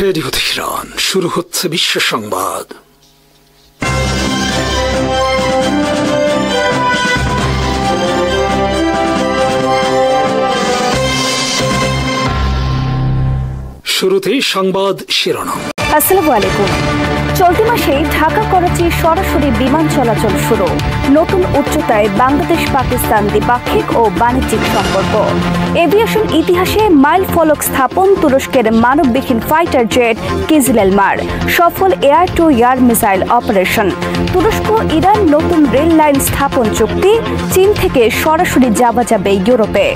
Radio Tehran, শুরু হচ্ছে বিশ্ব সংবাদ। শুরুতেই সংবাদ শিরোনাম। আসসালামু আলাইকুম। চলতি মাসে ঢাকা করাচি সরাসরি বিমান চলাচল শুরু। নতুন উচ্চতায় বাংলাদেশ পাকিস্তান দ্বিপাক্ষিক ও বাণিজ্যিক সম্পর্ক। এভিয়েশন ইতিহাসে মাইল ফলক স্থাপন তুরস্কের মানববিহীন ফাইটার জেট কিজিল এলমার। সফল air to air missile operation. তুরস্ক ইরান নতুন রেল লাইন স্থাপন চুক্তি। চীন থেকে সরাসরি যাওয়া যাবে ইউরোপে।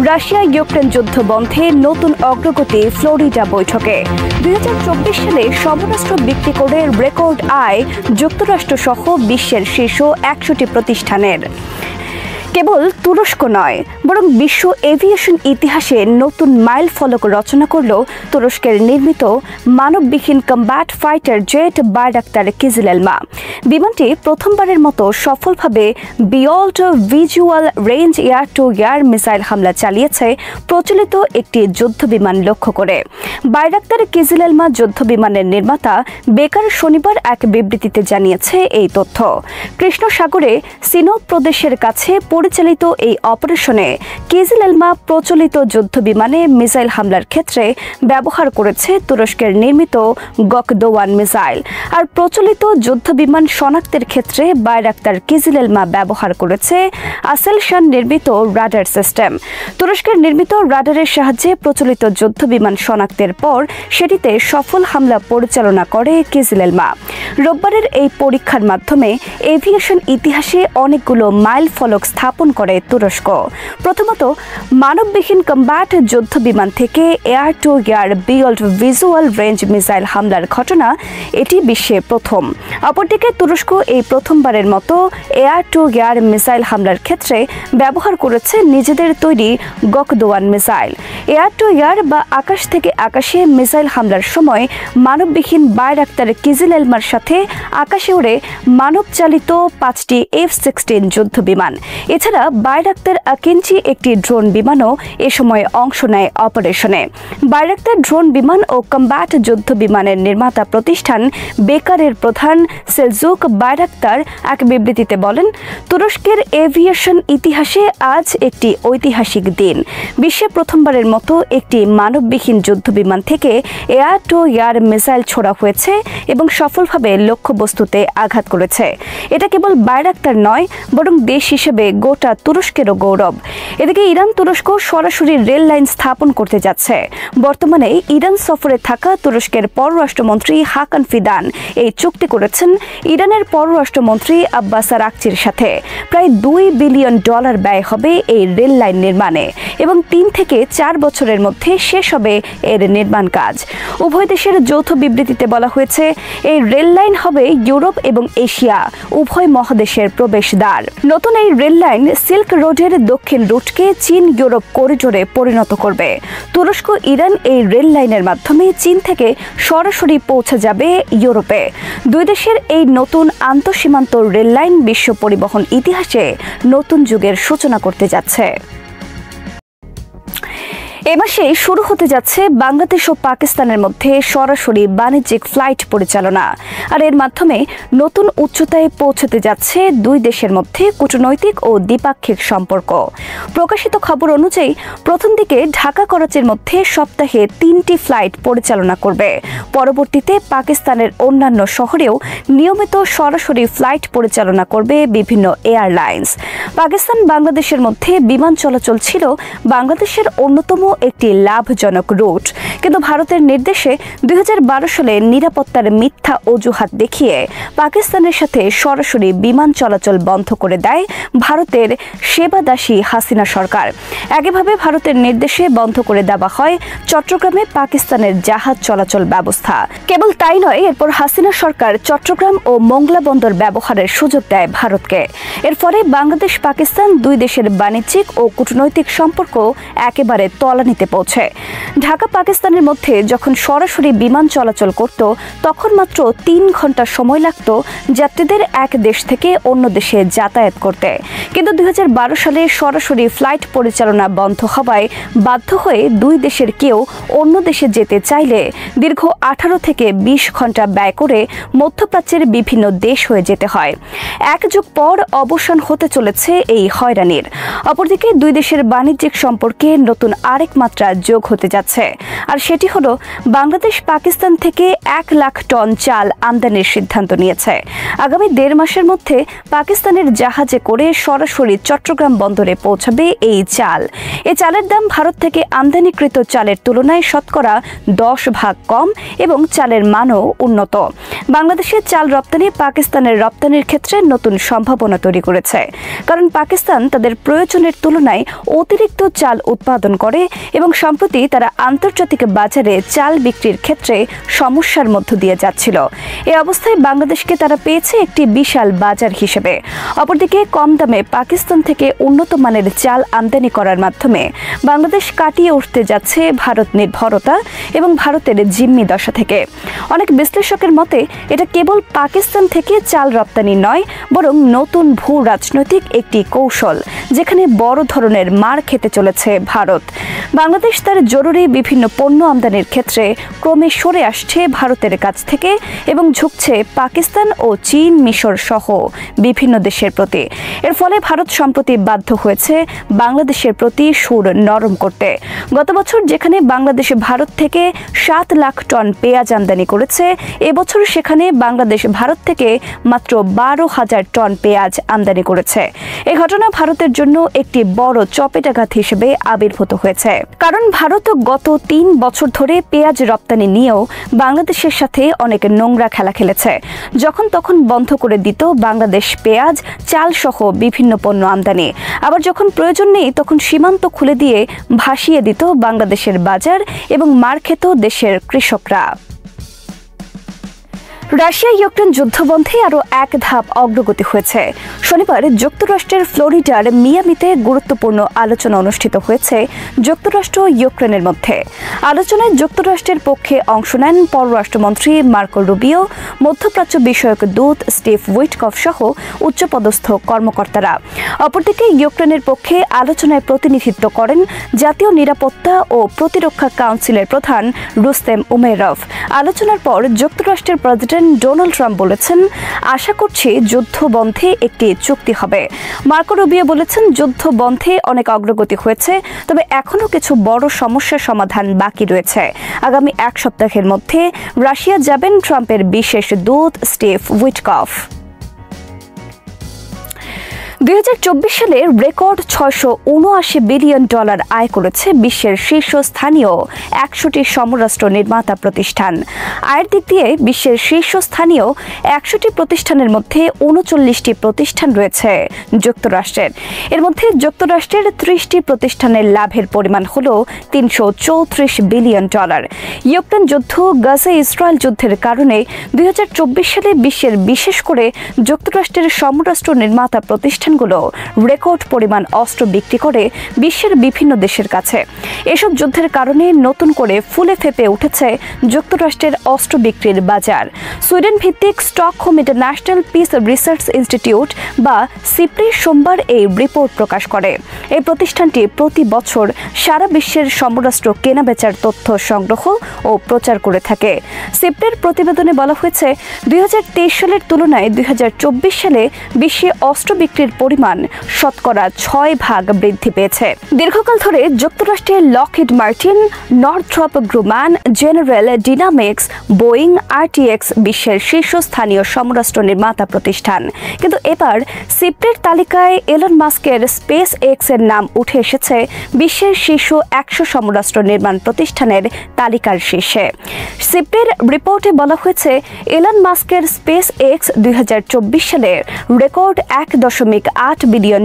রাশিয়া ইউক্রেন যুদ্ধ বন্ধে নতুন অগ্রগতি ফ্লোরিডা বৈঠকে। 2024 সালে সমরাস্ত্র বিক্রি করে রেকর্ড আয় যুক্তরাষ্ট্র সহ বিশ্বের শীর্ষ 100টি প্রতিষ্ঠানের। কেবল তুরস্ক নয়, বরং বিশ্ব এভিয়েশন ইতিহাসে নতুন মাইল ফলক রচনা করল তুরস্কের নির্মিত মানববিহীন combat fighter jet Bayraktar Kizilelma. বিমানটি প্রথমবারের মতো সফলভাবে beyond visual range air to air missile হামলা চালিয়েছে প্রচলিত একটি যুদ্ধ বিমান লক্ষ্য করে। বাইরাক্তার কিজিল এলমা যুদ্ধ বিমানের নির্মাতা বেকার শনিবার এক বিবৃতিতে জানিয়েছে এই তথ্য। কৃষ্ণ সাগরে সিনোপ প্রদেশের কাছে পরিচালিত এই অপারেশনে কিজিল এলমা প্রচলিত যুদ্ধ বিমানে মিসাইল হামলার ক্ষেত্রে ব্যবহার করেছে তুরস্কের নির্মিত গকদোয়ান মিসাইল, আর প্রচলিত যুদ্ধ বিমান শনাক্তের ক্ষেত্রে বাইরাক্তার কিজিল এলমা ব্যবহার করেছে আসেলশান নির্মিত রাডার সিস্টেম। তুরস্কের নির্মিত রাডারের সাহায্যে প্রচলিত যুদ্ধ বিমান শনাক্তের পর সেটিতে সফল হামলা পরিচালনা করে কিজিল এলমা। রোববারের এই পরীক্ষার মাধ্যমে এভিয়েশন ইতিহাসে অনেকগুলো মাইল ফলক স্থাপন করে তুরস্ক। প্রথমত, মানববিহীন কম্ব্যাট যুদ্ধ বিমান থেকে air to air beyond visual range missile হামলার ঘটনা এটি বিশ্বে প্রথম। অপরদিকে তুরস্ক এই প্রথমবারের মতো এয়ার টু এয়ার মিসাইল হামলার ক্ষেত্রে ব্যবহার করেছে নিজেদের তৈরি গকদোয়ান মিসাইল। এয়ার টু এয়ার বা আকাশ থেকে আকাশে মিসাইল হামলার সময় মানববিহীন বাইরাক্তার কিজিল এলমার সাথে আকাশে ওড়ে মানবচালিত 5টি F-16 যুদ্ধ বিমান। এছাড়া বাইরাক্তার আকিঞ্চি একটি ড্রোন বিমানও এ সময় অংশ নেয় অপারেশনে। বাইরাক্তার ড্রোন বিমান ও কম্ব্যাট যুদ্ধ বিমানের নির্মাতা প্রতিষ্ঠান বেকারের প্রধান সেলজুক বাইরাক্তার এক বিবৃতিতে বলেন, তুরস্কের এভিয়েশন ইতিহাসে আজ একটি ঐতিহাসিক দিন। বিশ্বে প্রথমবারের মতো একটি মানববিহীন যুদ্ধ বিমান থেকে এয়ার টু এয়ার মিসাইল ছোড়া হয়েছে এবং সফলভাবে লক্ষ্যবস্তুতে আঘাত করেছে। এটা কেবল বাইরাক্তার নয়, বরং দেশ হিসেবে গোটা তুরস্কেরও গৌরব। এদিকে ইরান তুরস্ক সরাসরি রেল লাইন স্থাপন করতে যাচ্ছে। বর্তমানে ইরান সফরে থাকা তুরস্কের পররাষ্ট্রমন্ত্রী হাকান ফিদান এই চুক্তি করেছেন ইরানের পররাষ্ট্রমন্ত্রী আব্বাস আরাকচির সাথে। প্রায় $2 বিলিয়ন ব্যয় হবে এই রেল লাইন নির্মাণে এবং 3 থেকে 4 বছরের মধ্যে শেষ হবে এর নির্মাণ কাজ। উভয় দেশের যৌথ বিবৃতিতে বলা হয়েছে, এই রেল লাইন হবে ইউরোপ এবং এশিয়া উভয় মহাদেশের প্রবেশদ্বার। নতুন এই রেল লাইন সিল্ক রোডের দক্ষিণ রুটকে চীন ইউরোপ করিডোরে পরিণত করবে। তুরস্ক ইরান এই রেল লাইনের মাধ্যমে চীন থেকে সরাসরি পৌঁছে যাবে ইউরোপে। দুই দেশের এই নতুন আন্তঃসীমান্ত রেল লাইন বিশ্ব পরিবহন ইতিহাসে নতুন যুগের সূচনা করতে যাচ্ছে। এ মাসেই শুরু হতে যাচ্ছে বাংলাদেশ ও পাকিস্তানের মধ্যে সরাসরি বাণিজ্যিক ফ্লাইট পরিচালনা, আর এর মাধ্যমে নতুন উচ্চতায় পৌঁছতে যাচ্ছে দুই দেশের মধ্যে কূটনৈতিক ও দ্বিপাক্ষিক সম্পর্ক। প্রকাশিত খবর অনুযায়ী প্রথম দিকে ঢাকা করাচির মধ্যে সপ্তাহে 3টি ফ্লাইট পরিচালনা করবে। পরবর্তীতে পাকিস্তানের অন্যান্য শহরেও নিয়মিত সরাসরি ফ্লাইট পরিচালনা করবে বিভিন্ন এয়ারলাইন্স। পাকিস্তান বাংলাদেশের মধ্যে বিমান চলাচল ছিল বাংলাদেশের অন্যতম একটি লাভজনক রুট, কিন্তু ভারতের নির্দেশে 2012 সালে নিরাপত্তার মিথ্যা অজুহাত দেখিয়ে পাকিস্তানের সাথে সরাসরি বিমান চলাচল বন্ধ করে দেয় ভারতের সেবাদাসী হাসিনা সরকার। একইভাবে ভারতের নির্দেশে বন্ধ করে দেওয়া হয় চট্টগ্রামে পাকিস্তানের জাহাজ চলাচল ব্যবস্থা। কেবল তাই নয়, এরপর হাসিনা সরকার চট্টগ্রাম ও মোংলা বন্দর ব্যবহারের সুযোগ দেয় ভারতকে। এর ফলে বাংলাদেশ পাকিস্তান দুই দেশের বাণিজ্যিক ও কূটনৈতিক সম্পর্ক একেবারে তলানিতে পৌঁছে। ঢাকা পাকিস্তানের পাকিস্তানের মধ্যে যখন সরাসরি বিমান চলাচল করত তখন মাত্র 3 ঘন্টা সময় লাগত যাত্রীদের এক দেশ থেকে অন্য দেশে যাতায়াত করতে। কিন্তু 2012 সালে সরাসরি ফ্লাইট পরিচালনা বন্ধ হওয়ায় বাধ্য হয়ে দুই দেশের কেউ অন্য দেশে যেতে চাইলে দীর্ঘ 18 থেকে 20 ঘন্টা ব্যয় করে মধ্যপ্রাচ্যের বিভিন্ন দেশ হয়ে যেতে হয়। এক যুগ পর অবসান হতে চলেছে এই হয়রানির। অপরদিকে দুই দেশের বাণিজ্যিক সম্পর্কে নতুন আরেক মাত্রা যোগ হতে যাচ্ছে, আর সেটি হলো বাংলাদেশ পাকিস্তান থেকে 1 লাখ টন চাল আমদানির সিদ্ধান্ত নিয়েছে। আগামী 1.5 মাসের মধ্যে পাকিস্তানের জাহাজে করে সরাসরি চট্টগ্রাম বন্দরে পৌঁছাবে এই চাল। এই চালের দাম ভারত থেকে আমদানিকৃত চালের তুলনায় শতকরা 10 ভাগ কম এবং চালের মানও উন্নত। বাংলাদেশের চাল রপ্তানি পাকিস্তানের রপ্তানির ক্ষেত্রে নতুন সম্ভাবনা তৈরি করেছে, কারণ পাকিস্তান তাদের প্রয়োজনের তুলনায় অতিরিক্ত চাল উৎপাদন করে এবং সম্প্রতি তারা আন্তর্জাতিক বাজারে চাল বিক্রির ক্ষেত্রে সমস্যার মধ্য দিয়ে যাচ্ছিল। এই অবস্থায় বাংলাদেশকে তারা পেয়েছে একটি বিশাল বাজার হিসেবে। অপরদিকে কম দামে পাকিস্তান থেকে উন্নত মানের চাল আমদানি করার মাধ্যমে বাংলাদেশ কাটিয়ে উঠতে যাচ্ছে ভারত নির্ভরতা এবং ভারতের জিম্মি দশা থেকে। অনেক বিশ্লেষকের মতে এটা কেবল পাকিস্তান থেকে চাল রপ্তানি নয়, বরং নতুন ভূ রাজনৈতিক একটি কৌশল, যেখানে বড় ধরনের মার খেতে চলেছে ভারত। বাংলাদেশ তার জরুরি বিভিন্ন পণ্য আমদানির ক্ষেত্রে ক্রমে সরে আসছে ভারতের কাছ থেকে এবং ঝুঁকছে পাকিস্তান ও চীন, মিশর সহ বিভিন্ন দেশের প্রতি। এর ফলে ভারত সম্প্রতি বাধ্য হয়েছে বাংলাদেশের প্রতি সুর নরম করতে। গত বছর যেখানে বাংলাদেশ ভারত থেকে 7 লাখ টন পেঁয়াজ আমদানি করেছে, এবছর সেখানে বাংলাদেশ ভারত থেকে মাত্র 12,000 টন পেঁয়াজ আমদানি করেছে। এই ঘটনা ভারতের জন্য একটি বড় চপেটাঘাত হিসেবে আবির্ভূত হয়েছে, কারণ ভারত গত 3 বছর ধরে পেঁয়াজ রপ্তানি নিয়েও বাংলাদেশের সাথে অনেক নোংরা খেলা খেলেছে। যখন তখন বন্ধ করে দিত বাংলাদেশ পেঁয়াজ, চাল সহ বিভিন্ন পণ্য আমদানি। আবার যখন প্রয়োজন নেই তখন সীমান্ত খুলে দিয়ে ভাসিয়ে দিত বাংলাদেশের বাজার এবং মার খেত দেশের কৃষকরা। রাশিয়া ইউক্রেন যুদ্ধবন্ধে আরও এক ধাপ অগ্রগতি হয়েছে। শনিবার যুক্তরাষ্ট্রের ফ্লোরিডার মিয়ামিতে গুরুত্বপূর্ণ আলোচনা অনুষ্ঠিত হয়েছে যুক্তরাষ্ট্র ইউক্রেনের মধ্যে। আলোচনায় যুক্তরাষ্ট্রের পক্ষে অংশ নেন পররাষ্ট্রমন্ত্রী মার্কো রুবিও, মধ্যপ্রাচ্য বিষয়ক দূত স্টিভ উইটকফ সহ উচ্চপদস্থ কর্মকর্তারা। অপরদিকে ইউক্রেনের পক্ষে আলোচনায় প্রতিনিধিত্ব করেন জাতীয় নিরাপত্তা ও প্রতিরক্ষা কাউন্সিলের প্রধান রুস্তেম উমেরভ। আলোচনার পর যুক্তরাষ্ট্রের প্রেসিডেন্ট ডোনাল্ড ট্রাম্প বলেছেন, আশা করছি যুদ্ধ বন্ধে একটি চুক্তি হবে। মার্কো রুবিও বলেছেন, যুদ্ধ বন্ধে অনেক অগ্রগতি হয়েছে, তবে এখনও কিছু বড় সমস্যার সমাধান বাকি রয়েছে। আগামী 1 সপ্তাহের মধ্যে রাশিয়া যাবেন ট্রাম্পের বিশেষ দূত স্টিভ উইটকফ। 2024 সালে রেকর্ড $679 বিলিয়ন আয় করেছে বিশ্বের শীর্ষস্থানীয় 100টি সমরাস্ত্র নির্মাতা প্রতিষ্ঠান। আয়ের দিক দিয়ে বিশ্বের শীর্ষস্থানীয় 100টি প্রতিষ্ঠানের মধ্যে 39টি প্রতিষ্ঠান রয়েছে যুক্তরাষ্ট্রের। এর মধ্যে যুক্তরাষ্ট্রের 30টি প্রতিষ্ঠানের লাভের পরিমাণ হল $334 বিলিয়ন। ইউক্রেন যুদ্ধ, গাজা ইসরায়েল যুদ্ধের কারণে 2024 সালে বিশ্বের বিশেষ করে যুক্তরাষ্ট্রের সমরাস্ত্র নির্মাতা প্রতিষ্ঠানগুলো রেকর্ড পরিমাণ অস্ত্র বিক্রি করে বিশ্বের বিভিন্ন দেশের কাছে। এসব যুদ্ধের কারণে নতুন করে ফুলে ফেপে উঠেছে যুক্তরাষ্ট্রের অস্ত্র বিক্রির বাজার। সুইডেন ভিত্তিক Stockholm international piece research institute বা সিপ্রি সোমবার এই রিপোর্ট প্রকাশ করে। এই প্রতিষ্ঠানটি প্রতি বছর সারা বিশ্বের সমরাস্ত্র কেনাবেচার তথ্য সংগ্রহ ও প্রচার করে থাকে। সিপ্রির প্রতিবেদনে বলা হয়েছে, 2023 সালের তুলনায় 2024 সালে বিশ্বে অস্ত্র বিক্রির পরিমাণ শতকরা 6 ভাগ বৃদ্ধি পেয়েছে। দীর্ঘকাল ধরে যুক্তরাষ্ট্রের Lockheed Martin, নর্থ্রপ Grumman, general dynamics, Boeing, RTX বিশ্বের শীর্ষস্থানীয় সমরাস্ত্র নির্মাতা প্রতিষ্ঠান। কিন্তু এবার সিপ্রির তালিকায় এলন মাস্কের স্পেস এক্স এর নাম উঠে এসেছে বিশ্বের শীর্ষ 100 সমরাস্ত্র নির্মাণ প্রতিষ্ঠানের তালিকার শীর্ষে। সিপ্রির রিপোর্টে বলা হয়েছে, এলন মাস্কের স্পেস এক্স 2024 সালের রেকর্ড $1.1 $1.8 বিলিয়ন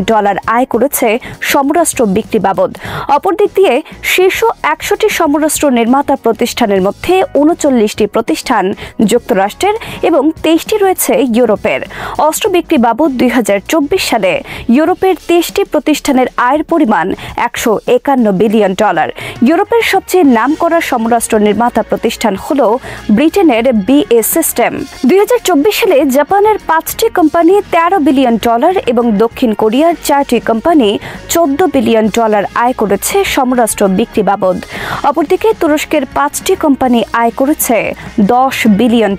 আয় করেছে সমরাস্ত্র বিক্রি বাবদ। অপরদিক দিয়ে শীর্ষ 100টি সমরাস্ত্র নির্মাতা প্রতিষ্ঠানের মধ্যে 39টি প্রতিষ্ঠান যুক্তরাষ্ট্রের এবং 23টি রয়েছে ইউরোপের। অস্ত্র বিক্রি বাবদ 2024 সালে ইউরোপের 23টি প্রতিষ্ঠানের আয়ের পরিমাণ $151 বিলিয়ন। ইউরোপের সবচেয়ে নামকরা সমরাস্ত্র নির্মাতা প্রতিষ্ঠান হল ব্রিটেনের BAE সিস্টেম। 2024 সালে জাপানের 5টি কোম্পানি $13 বিলিয়ন এবং দক্ষিণ কোরিয়ার 4টি কোম্পানি $14 বিলিয়ন আয় করেছে সমরাস্ত্র বিক্রি বাবদ। অপরদিকে তুরস্কের 5টি কোম্পানি আয় করেছে $10 বিলিয়ন।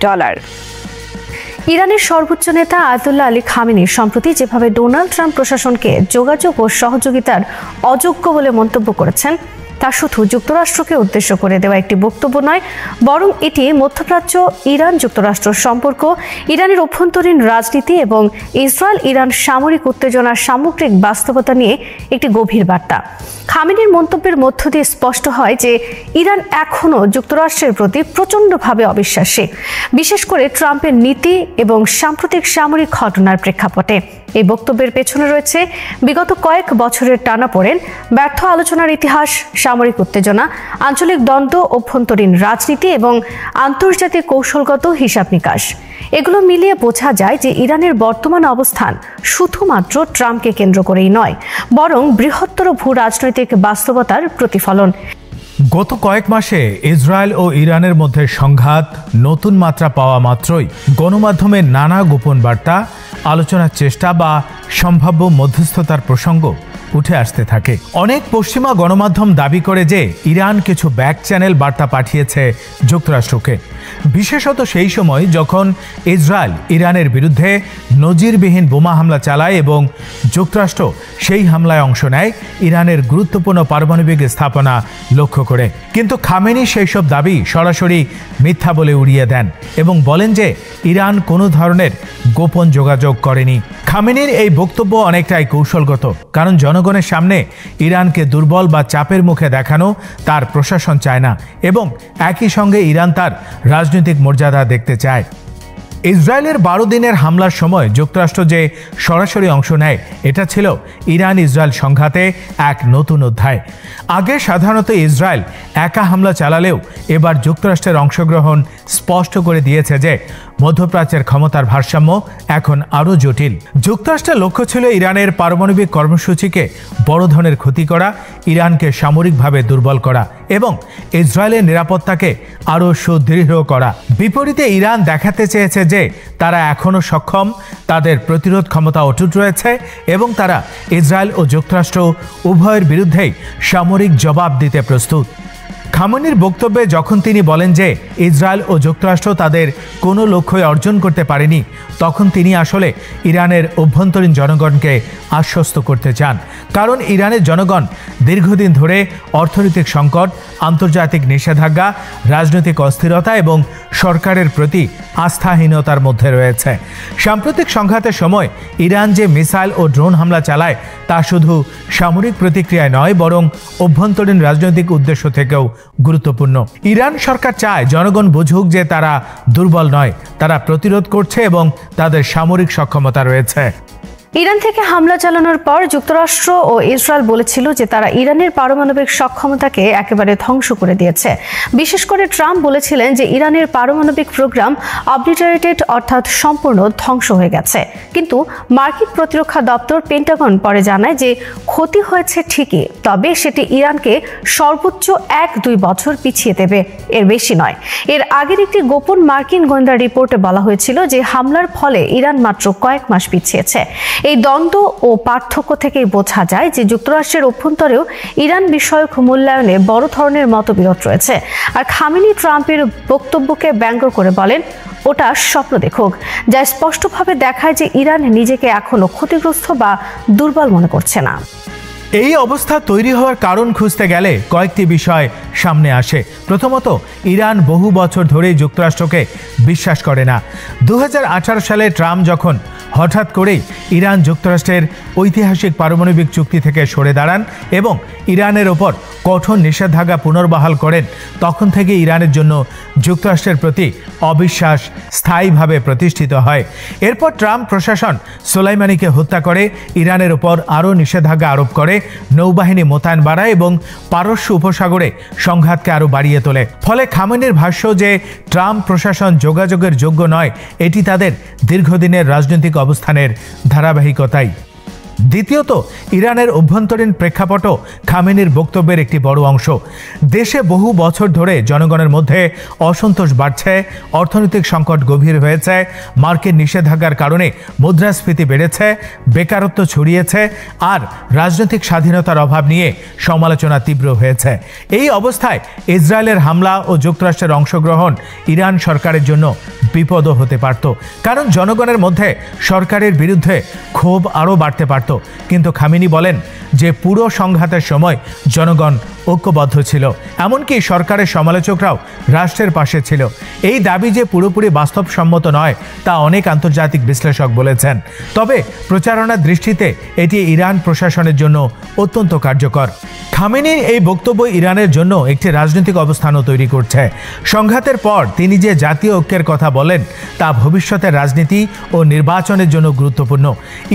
ইরানের সর্বোচ্চ নেতা আয়াতুল্লাহ আলী খামেনি সম্প্রতি যেভাবে ডোনাল্ড ট্রাম্প প্রশাসনকে যোগাযোগ ও সহযোগিতার অযোগ্য বলে মন্তব্য করেছেন, তা শুধু যুক্তরাষ্ট্রকে উদ্দেশ্য করে দেওয়া একটি বক্তব্য নয়, বরং এটি মধ্যপ্রাচ্য ইরান যুক্তরাষ্ট্র সম্পর্ক, ইরানের অভ্যন্তরীণ রাজনীতি এবং ইসরায়েল ইরান সামরিক উত্তেজনার সামগ্রিক বাস্তবতা নিয়ে একটি গভীর বার্তা। খামেনির মন্তব্যের মধ্য দিয়ে স্পষ্ট হয় যে ইরান এখনও যুক্তরাষ্ট্রের প্রতি প্রচণ্ডভাবে অবিশ্বাসী, বিশেষ করে ট্রাম্পের নীতি এবং সাম্প্রতিক সামরিক ঘটনার প্রেক্ষাপটে। এই বক্তব্যের পেছনে রয়েছে বিগত কয়েক বছরের টানাপোড়েন, ব্যর্থ আলোচনার ইতিহাস, সামরিক উত্তেজনা, আঞ্চলিক দ্বন্দ্ব, অভ্যন্তরীণ রাজনীতি এবং আন্তর্জাতিক কৌশলগত হিসাব নিকাশ। এগুলো মিলিয়ে বোঝা যায় যে ইরানের বর্তমান অবস্থান শুধুমাত্র ট্রাম্পকে কেন্দ্র করেই নয়, বরং বৃহত্তর ভূ রাজনৈতিক বাস্তবতার প্রতিফলন। গত কয়েক মাসে ইসরায়েল ও ইরানের মধ্যে সংঘাত নতুন মাত্রা পাওয়া মাত্রই গণমাধ্যমে নানা গোপন বার্তা, আলোচনার চেষ্টা বা সম্ভাব্য মধ্যস্থতার প্রসঙ্গ উঠে আসতে থাকে। অনেক পশ্চিমা গণমাধ্যম দাবি করে যে ইরান কিছু ব্যাক চ্যানেল বার্তা পাঠিয়েছে যুক্তরাষ্ট্রকে, বিশেষত সেই সময় যখন ইসরায়েল ইরানের বিরুদ্ধে নজিরবিহীন বোমা হামলা চালায় এবং যুক্তরাষ্ট্র সেই হামলায় অংশ নেয় ইরানের গুরুত্বপূর্ণ পারমাণবিক স্থাপনা লক্ষ্য করে। কিন্তু খামেনি সেই সব দাবি সরাসরি মিথ্যা বলে উড়িয়ে দেন এবং বলেন যে ইরান কোনো ধরনের গোপন যোগাযোগ করেনি। খামেনির এই বক্তব্য অনেকটাই কৌশলগত, কারণ জনগণের সামনে ইরানকে দুর্বল বা চাপের মুখে দেখানো তার প্রশাসন চায় না এবং একই সঙ্গে ইরান তার রাজনৈতিক মর্যাদা দেখতে চায়। ইসরায়েলের 12 দিনের হামলার সময় যুক্তরাষ্ট্র যে সরাসরি অংশ নেয়, এটা ছিল ইরান ইসরায়েল সংঘাতে এক নতুন অধ্যায়। আগে সাধারণত ইসরায়েল একা হামলা চালালেও এবার যুক্তরাষ্ট্রের অংশগ্রহণ স্পষ্ট করে দিয়েছে যে মধ্যপ্রাচ্যের ক্ষমতার ভারসাম্য এখন আরও জটিল। যুক্তরাষ্ট্রের লক্ষ্য ছিল ইরানের পারমাণবিক কর্মসূচিকে বড় ধরনের ক্ষতি করা, ইরানকে সামরিকভাবে দুর্বল করা এবং ইসরায়েলের নিরাপত্তাকে আরও সুদৃঢ় করা। বিপরীতে ইরান দেখাতে চেয়েছে যে তারা এখনও সক্ষম, তাদের প্রতিরোধ ক্ষমতা অটুট রয়েছে এবং তারা ইসরায়েল ও যুক্তরাষ্ট্র উভয়ের বিরুদ্ধেই সামরিক জবাব দিতে প্রস্তুত। খামেনির বক্তব্যে যখন তিনি বলেন যে ইসরায়েল ও যুক্তরাষ্ট্র তাদের কোনো লক্ষ্যই অর্জন করতে পারেনি, তখন তিনি আসলে ইরানের অভ্যন্তরীণ জনগণকে আশ্বস্ত করতে চান। কারণ ইরানের জনগণ দীর্ঘদিন ধরে অর্থনৈতিক সংকট, আন্তর্জাতিক নিষেধাজ্ঞা, রাজনৈতিক অস্থিরতা এবং সরকারের প্রতি আস্থাহীনতার মধ্যে রয়েছে। সাম্প্রতিক সংঘাতের সময় ইরান যে মিসাইল ও ড্রোন হামলা চালায় তা শুধু সামরিক প্রতিক্রিয়ায় নয়, বরং অভ্যন্তরীণ রাজনৈতিক উদ্দেশ্য থেকেও গুরুত্বপূর্ণ। ইরান সরকার চায় জনগণ বুঝুক যে তারা দুর্বল নয়, তারা প্রতিরোধ করছে এবং তাদের সামরিক সক্ষমতা রয়েছে। ইরান থেকে হামলা চালানোর পর যুক্তরাষ্ট্র ও ইসরায়েল বলেছিল যে তারা ইরানের পারমাণবিক সক্ষমতাকে একেবারে ধ্বংস করে দিয়েছে। বিশেষ করে ট্রাম্প বলেছিলেন যে ইরানের পারমাণবিক প্রোগ্রাম অবলিটারেটেড, অর্থাৎ সম্পূর্ণ ধ্বংস হয়ে গেছে। কিন্তু মার্কিন প্রতিরক্ষা দপ্তর পেন্টাগন পরে জানায় যে ক্ষতি হয়েছে ঠিকই, তবে সেটি ইরানকে সর্বোচ্চ 1-2 বছর পিছিয়ে দেবে, এর বেশি নয়। এর আগের একটি গোপন মার্কিন গোয়েন্দা রিপোর্টে বলা হয়েছিল যে হামলার ফলে ইরান মাত্র কয়েক মাস পিছিয়েছে। এই দ্বন্দ্ব ও পার্থক্য থেকেই বোঝা যায় যে যুক্তরাষ্ট্রের অভ্যন্তরেও ইরান বিষয়ক মূল্যায়নে বড় ধরনের মতবিরোধ রয়েছে। আর খামেনি ট্রাম্পের বক্তব্যকে ব্যঙ্গ করে বলেন, ওটা স্বপ্ন দেখুক, যা স্পষ্টভাবে দেখায় যে ইরান নিজেকে এখনো ক্ষতিগ্রস্ত বা দুর্বল মনে করছে না। এই অবস্থা তৈরি হওয়ার কারণ খুঁজতে গেলে কয়েকটি বিষয় সামনে আসে। প্রথমত, ইরান বহু বছর ধরে যুক্তরাষ্ট্রকে বিশ্বাস করে না। 2018 সালে ট্রাম্প যখন হঠাৎ করেই ইরান যুক্তরাষ্ট্রের ঐতিহাসিক পারমাণবিক চুক্তি থেকে সরে দাঁড়ান এবং ইরানের ওপর কঠোর নিষেধাজ্ঞা পুনর্বহাল করেন, তখন থেকে ইরানের জন্য যুক্তরাষ্ট্রের প্রতি অবিশ্বাস স্থায়ীভাবে প্রতিষ্ঠিত হয়। এরপর ট্রাম্প প্রশাসন সোলাইমানিকে হত্যা করে, ইরানের ওপর আরও নিষেধাজ্ঞা আরোপ করে, নৌবাহিনী মোতায়েন বাড়ায় এবং পারস্য উপসাগরে সংঘাতকে আরও বাড়িয়ে তোলে। ফলে খামেনির ভাষ্য যে ট্রাম্প প্রশাসন যোগাযোগের যোগ্য নয়, এটি তাদের দীর্ঘদিনের রাজনৈতিক অবস্থানের ধারাবাহিকতাই। দ্বিতীয়ত, ইরানের অভ্যন্তরীণ প্রেক্ষাপটও খামেনির বক্তব্যের একটি বড় অংশ। দেশে বহু বছর ধরে জনগণের মধ্যে অসন্তোষ বাড়ছে, অর্থনৈতিক সংকট গভীর হয়েছে, মার্কিন নিষেধাজ্ঞার কারণে মুদ্রাস্ফীতি বেড়েছে, বেকারত্ব ছড়িয়েছে, আর রাজনৈতিক স্বাধীনতার অভাব নিয়ে সমালোচনা তীব্র হয়েছে। এই অবস্থায় ইসরায়েলের হামলা ও যুক্তরাষ্ট্রের অংশগ্রহণ ইরান সরকারের জন্য বিপদও হতে পারত, কারণ জনগণের মধ্যে সরকারের বিরুদ্ধে ক্ষোভ আরও বাড়তে পারত। কিন্তু খামেনি বলেন যে পুরো সংঘাতের সময় জনগণ ঐক্যবদ্ধ ছিল, এমনকি সরকারের সমালোচকরাও রাষ্ট্রের পাশে ছিল। এই দাবি যে পুরোপুরি বাস্তবসম্মত নয় তা অনেক আন্তর্জাতিক বিশ্লেষক বলেছেন, তবে প্রচারণার দৃষ্টিতে এটি ইরান প্রশাসনের জন্য অত্যন্ত কার্যকর। খামেনির এই বক্তব্য ইরানের জন্য একটি রাজনৈতিক অবস্থানও তৈরি করছে। সংঘাতের পর তিনি যে জাতীয় ঐক্যের কথা বলেন তা ভবিষ্যতের রাজনীতি ও নির্বাচনের জন্য গুরুত্বপূর্ণ।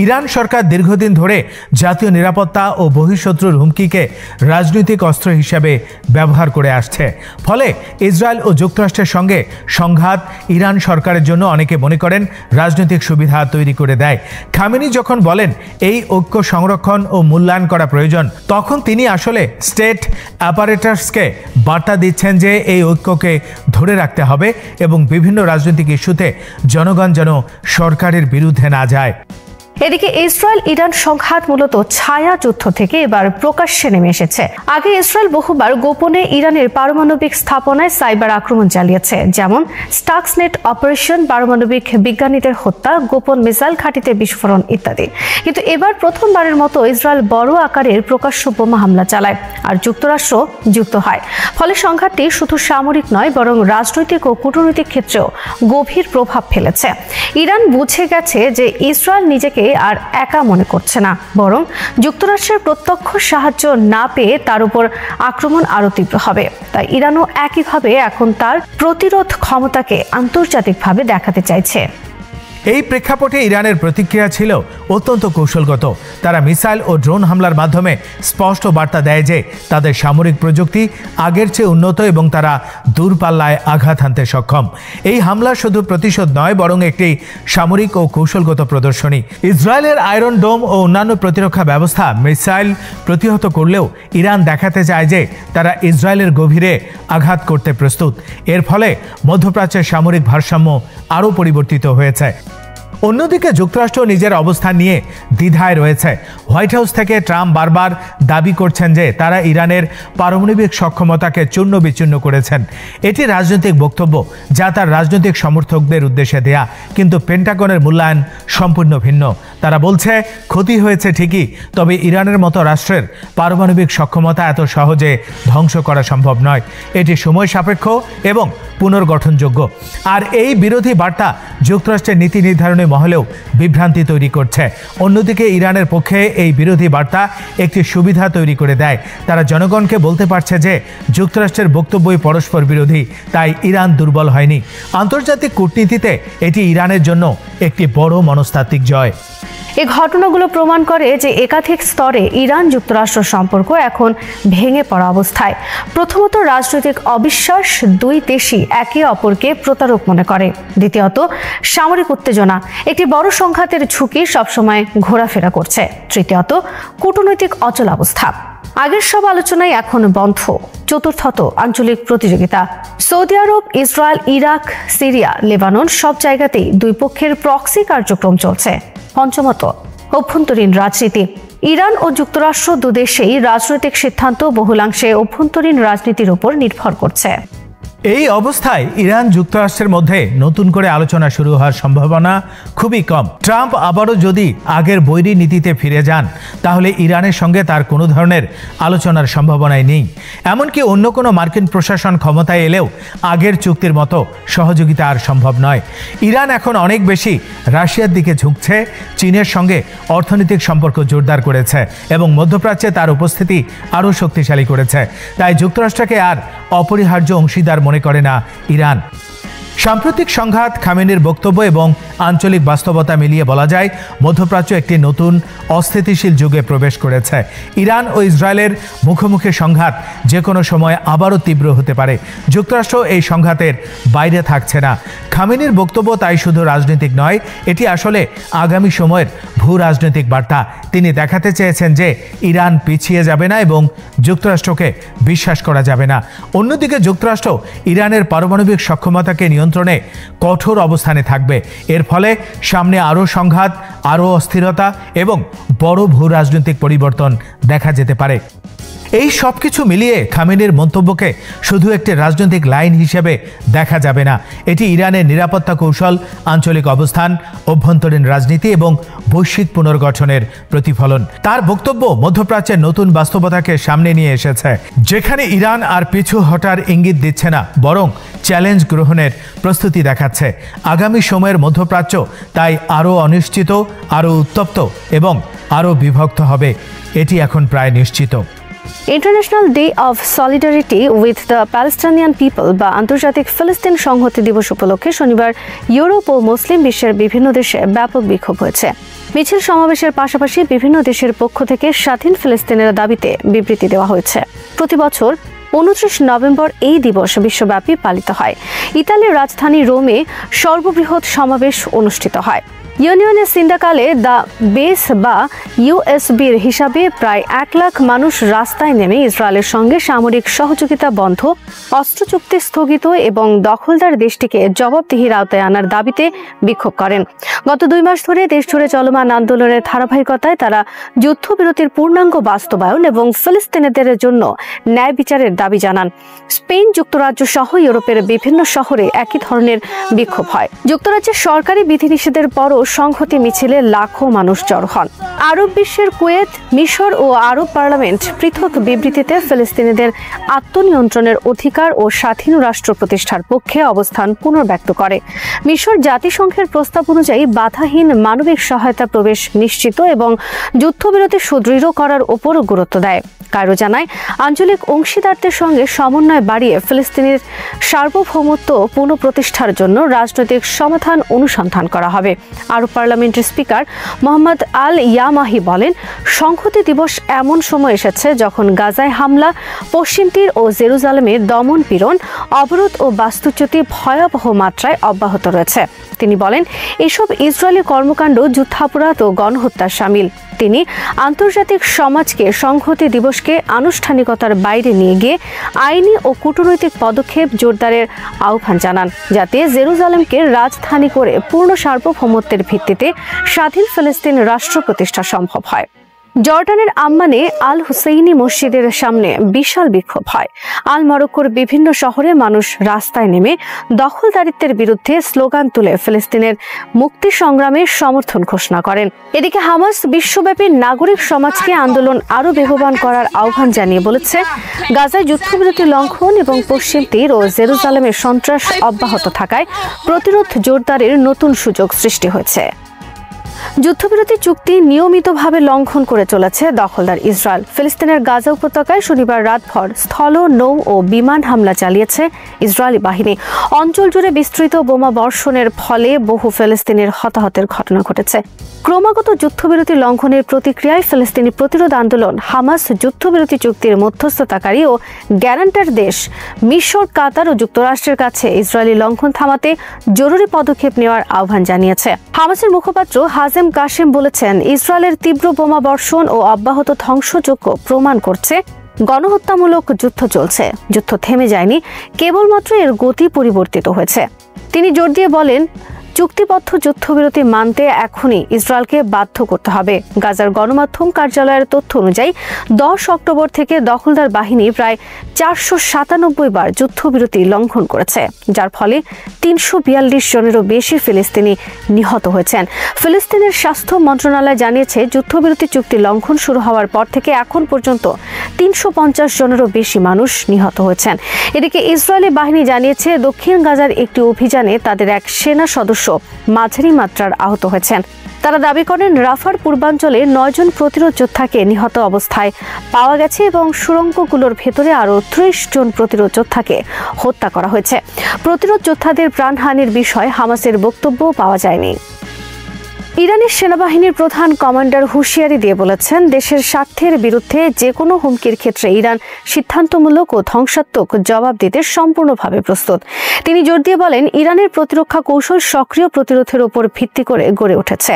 ইরান সরকার দীর্ঘদিন ধরে জাতীয় নিরাপত্তা ও বহিঃশত্রুর হুমকিকে রাজনৈতিক অস্ত্র হিসেবে ব্যবহার করে আসছে। ফলে ইসরায়েল ও যুক্তরাষ্ট্রের সঙ্গে সংঘাত ইরান সরকারের জন্য অনেকে মনে করেন রাজনৈতিক সুবিধা তৈরি করে দেয়। খামেনি যখন বলেন এই ঐক্য সংরক্ষণ ও মূল্যায়ন করা প্রয়োজন, তখন তিনি আসলে স্টেট অ্যাপারেটাসকে বার্তা দিচ্ছেন যে এই ঐক্যকে ধরে রাখতে হবে এবং বিভিন্ন রাজনৈতিক ইস্যুতে জনগণ যেন সরকারের বিরুদ্ধে না যায়। এদিকে ইসরায়েল ইরান সংঘাত মূলত ছায়া যুদ্ধ থেকে এবার প্রকাশ্যে নেমে এসেছে। আগে ইসরায়েল বহুবার গোপনে ইরানের পারমাণবিক স্থাপনায় সাইবার আক্রমণ চালিয়েছে, যেমন স্টাক্সনেট অপারেশন, পারমাণবিক বিজ্ঞানীদের হত্যা, গোপন মিসাইল ঘাঁটিতে বিস্ফোরণ ইত্যাদি। কিন্তু এবার প্রথমবারের মতো ইসরায়েল বড় আকারের প্রকাশ্য বোমা হামলা চালায়, আর যুক্তরাষ্ট্র যুক্ত হয়। ফলে সংঘাতটি শুধু সামরিক নয়, বরং রাজনৈতিক ও কূটনৈতিক ক্ষেত্রেও গভীর প্রভাব ফেলেছে। ইরান বুঝে গেছে যে ইসরায়েল নিজেকে আর একা মনে করছে না, বরং যুক্তরাষ্ট্রের প্রত্যক্ষ সাহায্য না পেয়ে তার উপর আক্রমণ আরো তীব্র হবে। তাই ইরানও একইভাবে এখন তার প্রতিরোধ ক্ষমতাকে আন্তর্জাতিকভাবে দেখাতে চাইছে। এই প্রেক্ষাপটে ইরানের প্রতিক্রিয়া ছিল অত্যন্ত কৌশলগত। তারা মিসাইল ও ড্রোন হামলার মাধ্যমে স্পষ্ট বার্তা দেয় যে তাদের সামরিক প্রযুক্তি আগের চেয়ে উন্নত এবং তারা দূরপাল্লায় আঘাত হানতে সক্ষম। এই হামলা শুধু প্রতিশোধ নয়, বরং একটি সামরিক ও কৌশলগত প্রদর্শনী। ইসরায়েলের আয়রন ডোম ও অন্যান্য প্রতিরক্ষা ব্যবস্থা মিসাইল প্রতিহত করলেও ইরান দেখাতে চায় যে তারা ইসরায়েলের গভীরে আঘাত করতে প্রস্তুত। এর ফলে মধ্যপ্রাচ্যের সামরিক ভারসাম্য আরও পরিবর্তিত হয়েছে। অন্যদিকে যুক্তরাষ্ট্র নিজের অবস্থান নিয়ে দ্বিধায় রয়েছে। হোয়াইট হাউস থেকে ট্রাম্প বারবার দাবি করছেন যে তারা ইরানের পারমাণবিক সক্ষমতাকে চূর্ণ বিচূর্ণ করেছেন। এটি রাজনৈতিক বক্তব্য যা তার রাজনৈতিক সমর্থকদের উদ্দেশ্যে দেয়া, কিন্তু পেন্টাগনের মূল্যায়ন সম্পূর্ণ ভিন্ন। তারা বলছে ক্ষতি হয়েছে ঠিকই, তবে ইরানের মতো রাষ্ট্রের পারমাণবিক সক্ষমতা এত সহজে ধ্বংস করা সম্ভব নয়। এটি সময় সাপেক্ষ এবং পুনর্গঠনযোগ্য। আর এই বিরোধী বার্তা যুক্তরাষ্ট্রের নীতি নির্ধারণী মহলেও বিভ্রান্তি তৈরি করছে। অন্যদিকে ইরানের পক্ষে এই বিরোধী বার্তা একটি সুবিধা তৈরি করে দেয়। তারা জনগণকে বলতে পারছে যে যুক্তরাষ্ট্রের বক্তব্যই পরস্পর বিরোধী, তাই ইরান দুর্বল হয়নি। আন্তর্জাতিক কূটনীতিতে এটি ইরানের জন্য একটি বড় মনস্তাত্ত্বিক জয়। এই ঘটনাগুলো প্রমাণ করে যে একাধিক স্তরে ইরান যুক্তরাষ্ট্র সম্পর্ক এখন ভেঙে পড়া অবস্থায়। প্রথমত, রাজনৈতিক অবিশ্বাস, দুই দেশই একে অপরকে প্রতারক মনে করে। দ্বিতীয়ত, সামরিক উত্তেজনা, একটি বড় সংঘাতের ঝুঁকি সবসময় ঘোরাফেরা করছে। তৃতীয়ত, কূটনৈতিক অচলাবস্থা, আগের সব আলোচনাই এখন বন্ধ। চতুর্থত, আঞ্চলিক প্রতিযোগিতা, সৌদি আরব, ইসরায়েল, ইরাক, সিরিয়া, লেবানন সব জায়গাতেই দুই পক্ষের প্রক্সি কার্যক্রম চলছে। পঞ্চমত, অভ্যন্তরীণ রাজনীতি, ইরান ও যুক্তরাষ্ট্র দুদেশেই রাজনৈতিক সিদ্ধান্ত বহুলাংশে অভ্যন্তরীণ রাজনীতির উপর নির্ভর করছে। এই অবস্থায় ইরান যুক্তরাষ্ট্রের মধ্যে নতুন করে আলোচনা শুরু হওয়ার সম্ভাবনা খুবই কম। ট্রাম্প আবারও যদি আগের বৈরী নীতিতে ফিরে যান তাহলে ইরানের সঙ্গে তার কোনো ধরনের আলোচনার সম্ভাবনাই নেই। এমনকি অন্য কোনো মার্কিন প্রশাসন ক্ষমতায় এলেও আগের চুক্তির মতো সহযোগিতা আর সম্ভব নয়। ইরান এখন অনেক বেশি রাশিয়ার দিকে ঝুঁকছে, চীনের সঙ্গে অর্থনৈতিক সম্পর্ক জোরদার করেছে এবং মধ্যপ্রাচ্যে তার উপস্থিতি আরও শক্তিশালী করেছে। তাই যুক্তরাষ্ট্রকে আর অপরিহার্য অংশীদার মনে করে না ইরান। সাম্প্রতিক সংঘাত, খামেনির বক্তব্য এবং আঞ্চলিক বাস্তবতা মিলিয়ে বলা যায় মধ্যপ্রাচ্য একটি নতুন অস্থিতিশীল যুগে প্রবেশ করেছে। ইরান ও ইসরায়েলের মুখোমুখি সংঘাত যে কোনো সময় আবারও তীব্র হতে পারে। যুক্তরাষ্ট্র এই সংঘাতের বাইরে থাকছে না। খামেনির বক্তব্য তাই শুধু রাজনৈতিক নয়, এটি আসলে আগামী সময়ের ভূ রাজনৈতিক বার্তা। তিনি দেখাতে চেয়েছেন যে ইরান পিছিয়ে যাবে না এবং যুক্তরাষ্ট্রকে বিশ্বাস করা যাবে না। অন্যদিকে যুক্তরাষ্ট্র ইরানের পারমাণবিক সক্ষমতাকে নিয়ন্ত্রণে কঠোর অবস্থানে থাকবে। এর ফলে সামনে আরও সংঘাত, আরও অস্থিরতা এবং বড় ভূ রাজনৈতিক পরিবর্তন দেখা যেতে পারে। এই সব কিছু মিলিয়ে খামেনির মন্তব্যকে শুধু একটি রাজনৈতিক লাইন হিসেবে দেখা যাবে না। এটি ইরানের নিরাপত্তা কৌশল, আঞ্চলিক অবস্থান, অভ্যন্তরীণ রাজনীতি এবং বৈশ্বিক পুনর্গঠনের প্রতিফলন। তার বক্তব্য মধ্যপ্রাচ্যের নতুন বাস্তবতাকে সামনে নিয়ে এসেছে, যেখানে ইরান আর পিছু হটার ইঙ্গিত দিচ্ছে না, বরং চ্যালেঞ্জ গ্রহণের প্রস্তুতি দেখাচ্ছে। আগামী সময়ের মধ্যপ্রাচ্য তাই আরও অনিশ্চিত, আরও উত্তপ্ত এবং আরও বিভক্ত হবে, এটি এখন প্রায় নিশ্চিত। International day of solidarity with the Palestinian people বা আন্তর্জাতিক ফিলিস্তিন সংহতি দিবস উপলক্ষে শনিবার ইউরোপ ও মুসলিম বিশ্বের বিভিন্ন দেশে ব্যাপক বিক্ষোভ হয়েছে। মিছিল সমাবেশের পাশাপাশি বিভিন্ন দেশের পক্ষ থেকে স্বাধীন ফিলিস্তিনের দাবিতে বিবৃতি দেওয়া হয়েছে। প্রতি বছর 29 নভেম্বর এই দিবস বিশ্বব্যাপী পালিত হয়। ইতালির রাজধানী রোমে সর্ববৃহৎ সমাবেশ অনুষ্ঠিত হয়। ইউনিয়নে সিন্ডাকালে দ্য বেস বা ইউএসবির হিসাবে প্রায় 1 লাখ মানুষ রাস্তায় নেমে ইসরায়েলের সঙ্গে সামরিক সহযোগিতা বন্ধ, অস্ত্র চুক্তি স্থগিত এবং দখলদার দেশটিকে জবাবদিহির আওতায় আনার দাবিতে বিক্ষোভ করেন। গত 2 মাস ধরে দেশজুড়ে চলমান আন্দোলনের ধারাবাহিকতায় তারা যুদ্ধবিরতির পূর্ণাঙ্গ বাস্তবায়ন এবং ফিলিস্তিনিদের জন্য ন্যায় বিচারের দাবি জানান। স্পেন, যুক্তরাজ্য সহ ইউরোপের বিভিন্ন শহরে একই ধরনের বিক্ষোভ হয়। যুক্তরাজ্যের সরকারি বিধিনিষেধের পরও সংহতি মিছিলে লাখো মানুষ জড়ো হন। আরব বিশ্বের কুয়েত, মিশর ও আরব পার্লামেন্ট পৃথক বিবৃতিতে ফিলিস্তিনিদের আত্মনিয়ন্ত্রণের অধিকার ও স্বাধীন রাষ্ট্র প্রতিষ্ঠার পক্ষে অবস্থান পুনর্ব্যক্ত করে। মিশর জাতিসংঘের প্রস্তাব অনুযায়ী বাধাহীন মানবিক সহায়তা প্রবেশ নিশ্চিত এবং যুদ্ধবিরতি সুদৃঢ় করার উপর গুরুত্ব দেয়। কায়রো জানায়, আঞ্চলিক অংশীদারদের সঙ্গে সমন্বয় বাড়িয়ে ফিলিস্তিনের সার্বভৌমত্ব পুনঃপ্রতিষ্ঠার জন্য রাজনৈতিক সমাধান অনুসন্ধান করা হবে। আরব পার্লামেন্টের স্পিকার মোহাম্মদ আল ইয়ামাহি বলেন, সংহতি দিবস এমন সময় এসেছে যখন গাজায় হামলা, পশ্চিম তীর ও জেরুজালেমের দমন পীড়ন, অবরোধ ও বাস্তুচ্যুতি ভয়াবহ মাত্রায় অব্যাহত রয়েছে। তিনি বলেন, এসব ইসরায়েলি কর্মকাণ্ড যুদ্ধাপরাধ ও গণহত্যার শামিল। তিনি আন্তর্জাতিক সমাজকে সংহতি দিবসকে আনুষ্ঠানিকতার বাইরে নিয়ে গিয়ে আইনি ও কূটনৈতিক পদক্ষেপ জোরদারের আহ্বান জানান, যাতে জেরুজালেমকে রাজধানী করে পূর্ণ সার্বভৌমত্বের ভিত্তিতে স্বাধীন ফিলিস্তিন রাষ্ট্র প্রতিষ্ঠা সম্ভব হয়। জর্ডানের আম্মানে আল হুসেইনি মসজিদের সামনে বিশাল বিক্ষোভ হয়। আল মরক্কোর বিভিন্ন শহরে মানুষ রাস্তায় নেমে দখলদারিত্বের বিরুদ্ধে স্লোগান তুলে ফিলিস্তিনের মুক্তি সংগ্রামের সমর্থন ঘোষণা করেন। এদিকে হামাস বিশ্বব্যাপী নাগরিক সমাজকে আন্দোলন আরও বেগবান করার আহ্বান জানিয়ে বলেছে, গাজায় যুদ্ধবিরতি লঙ্ঘন এবং পশ্চিম তীর ও জেরুজালেমের সন্ত্রাস অব্যাহত থাকায় প্রতিরোধ জোরদারের নতুন সুযোগ সৃষ্টি হয়েছে। যুদ্ধবিরতি চুক্তি নিয়মিতভাবে লঙ্ঘন করে চলেছে দখলদার ইসরায়েল। ফিলিস্তিনের গাজা উপত্যকায় শনিবার রাতভর স্থল, নৌ ও বিমান হামলা চালিয়েছে ইসরায়েলি বাহিনী। অঞ্চল জুড়ে বিস্তৃত বোমা বর্ষণের ফলে বহু ফিলিস্তিনির হতাহতের ঘটনা ঘটেছে। ক্রমাগত যুদ্ধবিরতি লঙ্ঘনের প্রতিক্রিয়ায় ফিলিস্তিনি প্রতিরোধ আন্দোলন হামাস যুদ্ধবিরতি চুক্তির মধ্যস্থতাকারী ও গ্যারান্টার দেশ মিশর, কাতার ও যুক্তরাষ্ট্রের কাছে ইসরায়েলি লঙ্ঘন থামাতে জরুরি পদক্ষেপ নেওয়ার আহ্বান জানিয়েছে। হামাসের মুখপাত্র হাজেম কাশেম বলেছেন, ইসরায়েলের তীব্র বোমা বর্ষণ ও অব্যাহত ধ্বংসযজ্ঞ প্রমাণ করছে গণহত্যামূলক যুদ্ধ চলছে। যুদ্ধ থেমে যায়নি, কেবলমাত্র এর গতি পরিবর্তিত হয়েছে। তিনি জোর দিয়ে বলেন, চুক্তিবদ্ধ যুদ্ধবিরতি মানতে এখনই ইসরায়েলকে বাধ্য করতে হবে। গাজার গণমাধ্যম কার্যালয়ের তথ্য অনুযায়ী 10 অক্টোবর থেকে দখলদার বাহিনী প্রায় 497 বার যুদ্ধবিরতি লঙ্ঘন করেছে, যার ফলে 342 জনেরও বেশি ফিলিস্তিনি নিহত হয়েছেন। ফিলিস্তিনের স্বাস্থ্য মন্ত্রণালয় জানিয়েছে, যুদ্ধবিরতি চুক্তি লঙ্ঘন শুরু হওয়ার পর থেকে এখন পর্যন্ত 350 জনেরও বেশি মানুষ নিহত হয়েছেন। এদিকে ইসরায়েলি বাহিনী জানিয়েছে, দক্ষিণ গাজার একটি অভিযানে তাদের এক সেনা সদস্য মাঝারি মাত্রার আহত হয়েছেন। তারা দাবি করেন, রাফার পূর্বাঞ্চলে 9 জন প্রতিরোধ যোদ্ধাকে নিহত অবস্থায় পাওয়া গেছে এবং সুড়ঙ্গগুলোর ভেতরে আরও 30 জন প্রতিরোধ যোদ্ধাকে হত্যা করা হয়েছে। প্রতিরোধ যোদ্ধাদের প্রাণহানির বিষয়ে হামাসের বক্তব্য পাওয়া যায়নি। ইরানের সেনাবাহিনীর প্রধান কমান্ডার হুঁশিয়ারি দিয়ে বলেছেন, দেশের স্বার্থের বিরুদ্ধে যে কোনো হুমকির ক্ষেত্রে ইরান সিদ্ধান্তমূলক ও ধ্বংসাত্মক জবাব দিতে সম্পূর্ণভাবে প্রস্তুত। তিনি জোর দিয়ে বলেন, ইরানের প্রতিরক্ষা কৌশল সক্রিয় প্রতিরোধের উপর ভিত্তি করে গড়ে উঠেছে।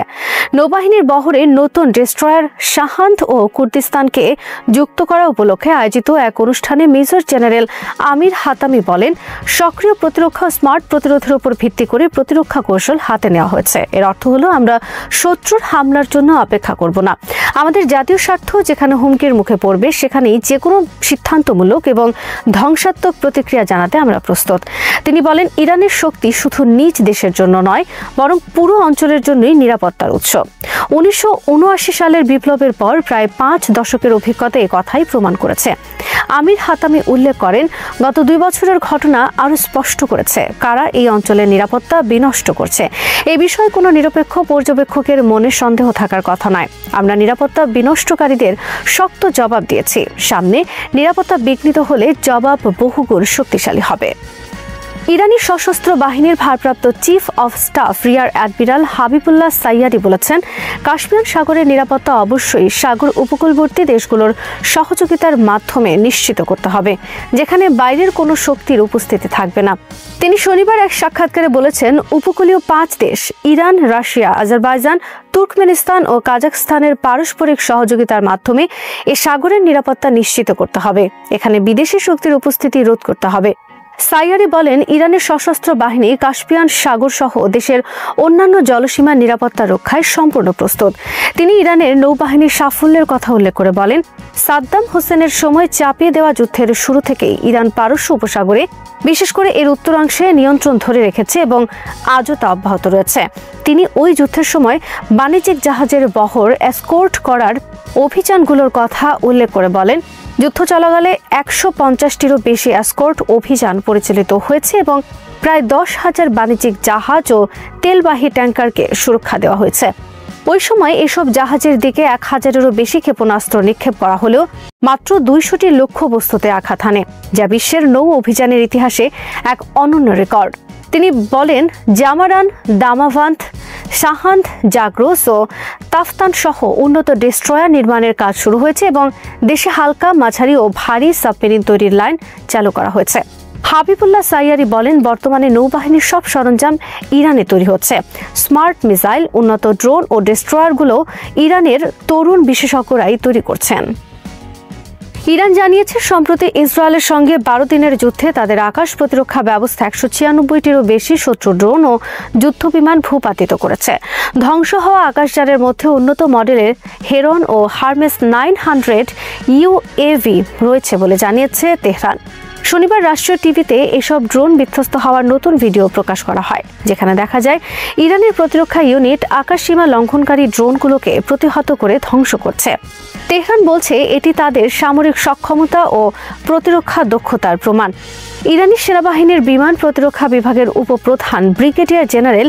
নৌবাহিনীর বহরে নতুন ডেস্ট্রয়ার শাহান্দ ও কুর্দিস্তানকে যুক্ত করা উপলক্ষে আয়োজিত এক অনুষ্ঠানে মেজর জেনারেল আমির হাতামি বলেন, সক্রিয় প্রতিরক্ষা স্মার্ট প্রতিরোধের উপর ভিত্তি করে প্রতিরক্ষা কৌশল হাতে নেওয়া হয়েছে। এর অর্থ হলো, আমরা শত্রুর হামলার জন্য অপেক্ষা করব না। আমাদের জাতীয় স্বার্থ যেখানে হুমকির মুখে পড়বে, সেখানেই যে কোনো সিদ্ধান্তমূলক এবং ধ্বংসাত্মক প্রতিক্রিয়া জানাতে আমরা প্রস্তুত। তিনি বলেন, ইরানের শক্তি শুধু নিজ দেশের জন্য নয়, বরং পুরো অঞ্চলের জন্যই নিরাপত্তার উৎস। 1979 সালের বিপ্লবের পর প্রায় 5 দশকের অভিজ্ঞতা এ কথাই প্রমাণ করেছে। আমির হাতামি উল্লেখ করেন, গত 2 বছরের ঘটনা আরও স্পষ্ট করেছে কারা এই অঞ্চলের নিরাপত্তা বিনষ্ট করছে। এই বিষয়ে কোনো নিরপেক্ষ পর্যবেক্ষকের মনে সন্দেহ থাকার কথা নয়। আমরা নিরাপত্তা বিনষ্টকারীদের শক্ত জবাব দিয়েছি। সামনে নিরাপত্তা বিঘ্নিত হলে জবাব বহুগুণ শক্তিশালী হবে। ইরানি সশস্ত্র বাহিনীর ভারপ্রাপ্ত chief of staff rear admiral Habibullah সাইয়ারি বলেছেন, কাস্পিয়ান সাগরের নিরাপত্তা অবশ্যই সাগর উপকূলবর্তী দেশগুলোর সহযোগিতার মাধ্যমে নিশ্চিত করতে হবে, যেখানে বাইরের কোনো শক্তির উপস্থিতি থাকবে না। তিনি শনিবার এক সাক্ষাৎকারে বলেছেন, উপকূলীয় 5 দেশ ইরান, রাশিয়া, আজারবাইজান, তুর্কমেনিস্তান ও কাজাখস্তানের পারস্পরিক সহযোগিতার মাধ্যমে এ সাগরের নিরাপত্তা নিশ্চিত করতে হবে। এখানে বিদেশি শক্তির উপস্থিতি রোধ করতে হবে। সাইয়ারি বলেন, ইরানের সশস্ত্র বাহিনী কাস্পিয়ান সাগর সহ দেশের অন্যান্য জলসীমার নিরাপত্তা রক্ষায় সম্পূর্ণ প্রস্তুত। তিনি ইরানের নৌবাহিনীর সাফল্যের কথা উল্লেখ করে বলেন, সাদ্দাম হোসেনের সময় চাপিয়ে দেওয়া যুদ্ধের শুরু থেকেই ইরান পারস্য উপসাগরে, বিশেষ করে এর উত্তরাংশে নিয়ন্ত্রণ ধরে রেখেছে এবং আজও তা অব্যাহত রয়েছে। তিনি ওই যুদ্ধের সময় বাণিজ্যিক জাহাজের বহর এসকোর্ট করার অভিযানগুলোর কথা উল্লেখ করে বলেন, যুদ্ধ চলাকালে 150টিরও বেশি এসকোর্ট অভিযান পরিচালিত হয়েছে এবং প্রায় 10,000 বাণিজ্যিক জাহাজ ও তেলবাহী ট্যাঙ্কারকে সুরক্ষা দেওয়া হয়েছে। ওই সময় এসব জাহাজের দিকে 1000-এরও বেশি ক্ষেপণাস্ত্র নিক্ষেপ করা হলেও মাত্র 200টি লক্ষ্যবস্তুতে আঘাত হানে, যা বিশ্বের নৌ অভিযানের ইতিহাসে এক অনন্য রেকর্ড। তিনি বলেন, জামারান, দামাভান্ত, শাহান্দ, জাগ্রোস ও তাফতান সহ উন্নত ডেস্ট্রয়ার নির্মাণের কাজ শুরু হয়েছে এবং দেশে হালকা, মাঝারি ও ভারী সাবমেরিন তৈরির লাইন চালু করা হয়েছে। হাবিবুল্লাহ সাইয়ারি বলেন, বর্তমানে নৌবাহিনীর সব সরঞ্জাম ইরানে তৈরি হচ্ছে। স্মার্ট মিসাইল, উন্নত ড্রোন ও ডেস্ট্রয়ারগুলো ইরানের তরুণ বিশেষজ্ঞরাই তৈরি করছেন। ইরান জানিয়েছে, সম্প্রতি ইসরায়েলের সঙ্গে 12 দিনের যুদ্ধে তাদের আকাশ প্রতিরক্ষা ব্যবস্থা 196টিরও বেশি শত্রু ড্রোন ও যুদ্ধবিমান ভূপাতিত করেছে। ধ্বংস হওয়া আকাশযানের মধ্যে উন্নত মডেলের হেরন ও হারমেস 900 UAV রয়েছে বলে জানিয়েছে তেহরান। শনিবার রাষ্ট্রীয় টিভিতে এসব ড্রোন বিধ্বস্ত হওয়ার নতুন ভিডিও প্রকাশ করা হয়, যেখানে দেখা যায় ইরানের প্রতিরক্ষা ইউনিট আকাশসীমা লঙ্ঘনকারী ড্রোনগুলোকে প্রতিহত করে ধ্বংস করছে। তেহরান বলছে, এটি তাদের সামরিক সক্ষমতা ও প্রতিরক্ষা দক্ষতার প্রমাণ। ইরানি সেনাবাহিনীর বিমান প্রতিরক্ষা বিভাগের উপপ্রধান ব্রিগেডিয়ার জেনারেল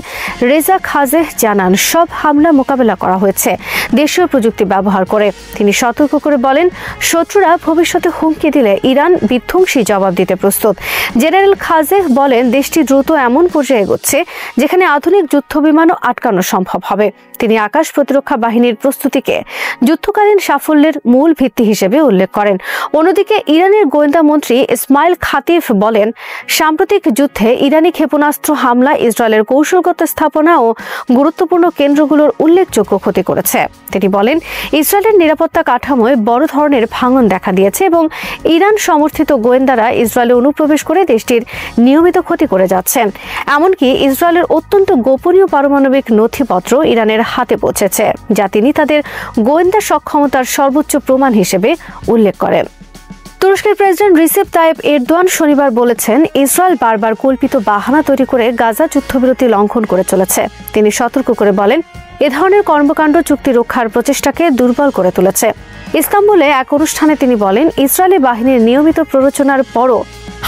রেজা খাজেহ জানান, সব হামলা মোকাবেলা করা হয়েছে দেশীয় প্রযুক্তি ব্যবহার করে। তিনি সতর্ক করে বলেন, শত্রুরা ভবিষ্যতে হুমকি দিলে ইরান বিধ্বংসী জবাব দিতে প্রস্তুত। জেনারেল খাজেহ বলেন, দেশটি দ্রুত এমন পর্যায়ে এগোচ্ছে যেখানে আধুনিক যুদ্ধবিমানও আটকানো সম্ভব হবে। তিনি আকাশ প্রতিরক্ষা বাহিনীর প্রস্তুতিকে যুদ্ধকালীন সাফল্যের মূল ভিত্তি হিসেবে উল্লেখ করেন। অন্যদিকে ইরানের গোয়েন্দা মন্ত্রী ইসমাইল খাতিফ বলেন, সাম্প্রতিক যুদ্ধে ইরানি ক্ষেপণাস্ত্র হামলা ইসরায়েলের কৌশলগত স্থাপনা ও গুরুত্বপূর্ণ কেন্দ্রগুলোর উল্লেখযোগ্য ক্ষতি করেছে। তিনি বলেন, ইসরায়েলের নিরাপত্তা কাঠামোয় বড় ধরনের ভাঙন দেখা দিয়েছে এবং ইরান সমর্থিত গোয়েন্দারা ইসরায়েলে অনুপ্রবেশ করে দেশটির নিয়মিত ক্ষতি করে যাচ্ছেন। এমনকি ইসরায়েলের অত্যন্ত গোপনীয় পারমাণবিক নথিপত্র ইরানের হাতে পৌঁছেছে, যা তিনি তাদের গোয়েন্দা সক্ষমতার সর্বোচ্চ প্রমাণ হিসেবে উল্লেখ করেন। তুরস্কের প্রেসিডেন্ট রিসেপ তাইপ এরদোয়ান শনিবার বলেছেন, ইসরায়েল বারবার কল্পিত বাহানা তৈরি করে গাজা যুদ্ধবিরতি লঙ্ঘন করে চলেছে। তিনি সতর্ক করে বলেন, এ ধরনের কর্মকাণ্ড চুক্তি রক্ষার প্রচেষ্টাকে দুর্বল করে তুলেছে। ইস্তাম্বুলে এক অনুষ্ঠানে তিনি বলেন, ইসরায়েলি বাহিনীর নিয়মিত প্ররোচনার পরও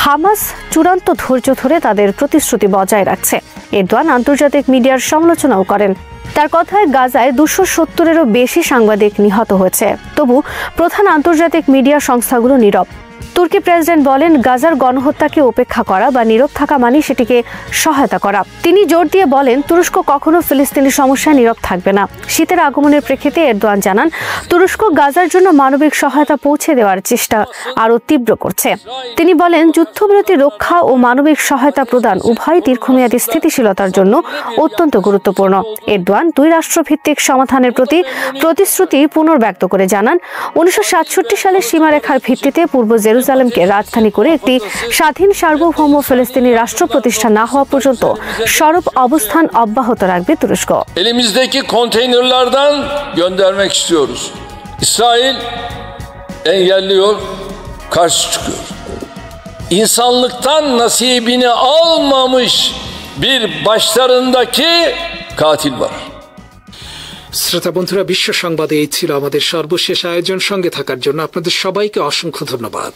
হামাস চূড়ান্ত ধৈর্য ধরে তাদের প্রতিশ্রুতি বজায় রাখছে। এরদোয়ান আন্তর্জাতিক মিডিয়ার সমালোচনাও করেন। তার কথায়, গাজায় 270-এরও বেশি সাংবাদিক নিহত হয়েছে, তবু প্রধান আন্তর্জাতিক মিডিয়া সংস্থাগুলো নীরব। তুর্কি প্রেসিডেন্ট বলেন, গাজার গণহত্যাকে উপেক্ষা করা বা নীরব থাকা মানে সেটিকে সহায়তা করা। তিনি জোর দিয়ে বলেন, তুরস্ক কখনো ফিলিস্তিনি সমস্যায় নীরব থাকবে না। শীতের আগমনের প্রেক্ষিতে এরদোয়ান জানান, তুরস্ক গাজার জন্য মানবিক সহায়তা পৌঁছে দেওয়ার চেষ্টা আরও তীব্র করছে। তিনি বলেন, যুদ্ধবিরতি রক্ষা ও মানবিক সহায়তা প্রদান উভয় দীর্ঘমেয়াদী স্থিতিশীলতার জন্য অত্যন্ত গুরুত্বপূর্ণ। এরদোয়ান 2 রাষ্ট্রভিত্তিক সমাধানের প্রতি প্রতিশ্রুতি পুনর্ব্যক্ত করে জানান, 1967 সালের সীমারেখার ভিত্তিতে পূর্ব জেরুজালেমকে রাজধানী করে একটি স্বাধীন সার্বভৌম ফিলিস্তিনি রাষ্ট্র প্রতিষ্ঠা না হওয়া পর্যন্ত সরব অবস্থান অব্যাহত রাখবে তুরস্ক। Elimizdeki konteynerlerden göndermek istiyoruz. İsrail engelliyor, karşı çıkıyor. İnsanlıktan nasibini almamış bir başlarındaki katil var. শ্রোতা বন্ধুরা, বিশ্ব সংবাদে এই ছিল আমাদের সর্বশেষ আয়োজন। সঙ্গে থাকার জন্য আপনাদের সবাইকে অসংখ্য ধন্যবাদ।